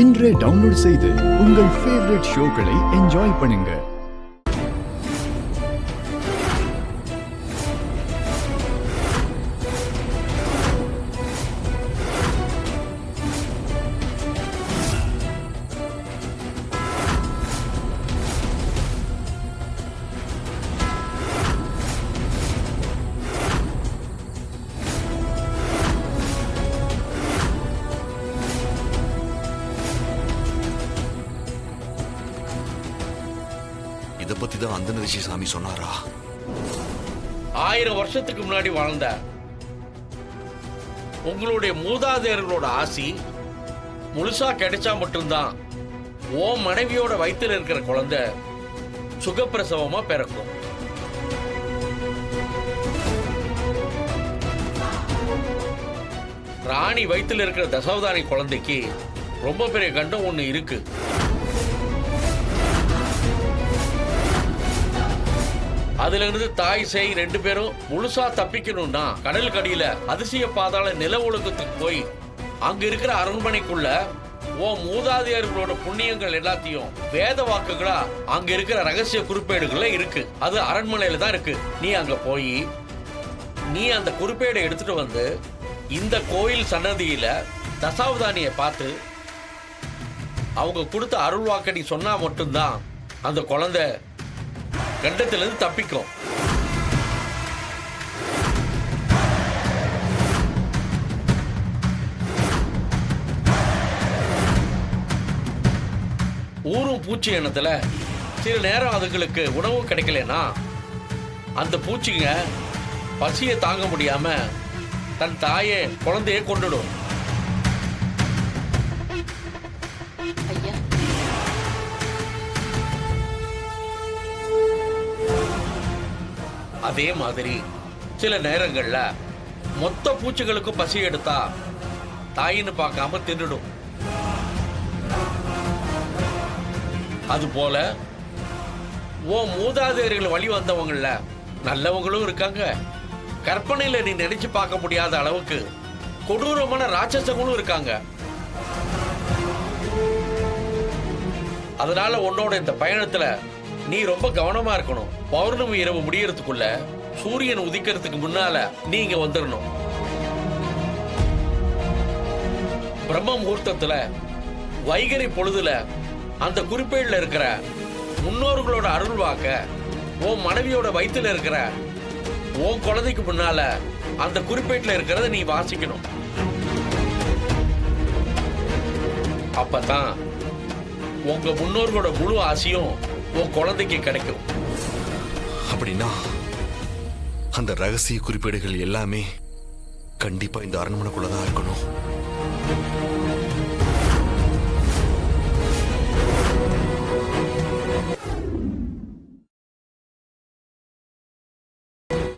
இன்றே டவுன்லோட் செய்து உங்கள் ஃபேவரட் ஷோக்களை என்ஜாய் பண்ணுங்க. இதை பத்தி தான் அந்த ரிஷி சாமி சொன்னாரா? 1000 வருஷத்துக்கு முன்னாடி வாழ்ந்த உங்களுடைய மூதாதையர்களோட ஆசி முழுசா கிடைச்சா மட்டும்தான் ஓ மனைவியோட வயித்துல இருக்கிற குழந்தை சுகப்பிரசவமா பிறக்கும். ராணி வயித்துல இருக்கிற தசவதானி குழந்தைக்கு ரொம்ப பெரிய கண்டம் ஒண்ணு இருக்கு. அதுல இருந்து தாய் சேய் 2 பேரும் முழுசா தப்பிக்கணும்னா கடல் கடியில அதிசய பாதாள நில ஒழுக்கத்துக்கு போய் அங்க இருக்கிற அரண்மனைக்குள்ள ஓ மூதாதையர்களோட புண்ணியங்கள் எல்லாத்தையும் வேத வாக்குகளா அங்க இருக்கிற ரகசிய குறிப்பேடுகள்ல இருக்கு. அது அரண்மனையில தான் இருக்கு. நீ அங்க போய் நீ அந்த குறிப்பேடை எடுத்துட்டு வந்து இந்த கோயில் சன்னதியில தசாவதானிய பார்த்து அவங்க கொடுத்த அருள் வாக்க நீ சொன்னா மட்டும்தான் அந்த குழந்தை கண்டத்திலிருந்து தப்பிக்கும். ஊரும் பூச்சி இனத்துல சில நேரம் அதுங்களுக்கு உணவு கிடைக்கலனா அந்த பூச்சிங்க பசியை தாங்க முடியாம தன் தாயே குழந்தையை கொண்டுடும். அதே மாதிரி சில நேரங்கள்ல மொத்த பூச்சிகளுக்கும் பசி எடுத்தா தாயின்னு பார்க்காம தின்னுடும். அது போல ஓ மூதாதையர்கள் வழி வந்தவங்கள நல்லவங்களும் இருக்காங்க, கற்பனையில நீ நினைச்சு பார்க்க முடியாத அளவுக்கு கொடூரமான ராட்சசங்களும் இருக்காங்க. அதனால உன்னோட இந்த பயணத்துல நீ ரொம்ப கவனமா இருக்கணும். பௌர்ணமி இரவு முடியறதுக்குள்ள சூரியன் உதிக்கிறதுக்கு முன்னால நீ இங்க வந்துடணும். பிரம்ம முகூர்த்தத்துல வைகரி பொழுதுல அந்த குறிப்பேடுல இருக்கிற முன்னோர்களோட அருள் வாக்க உன் மனைவியோட வயித்துல இருக்கிற உன் குழந்தைக்கு முன்னால அந்த குறிப்பேட்டுல இருக்கிறத நீ வாசிக்கணும். அப்பதான் உங்க முன்னோர்களோட முழு ஆசையும் உன் குழந்தைக்கு கிடைக்கும். அப்படின்னா அந்த ரகசிய குறிப்பேடுகள் எல்லாமே கண்டிப்பா இந்த அரண்மனைக்குள்ளதான் இருக்கணும்.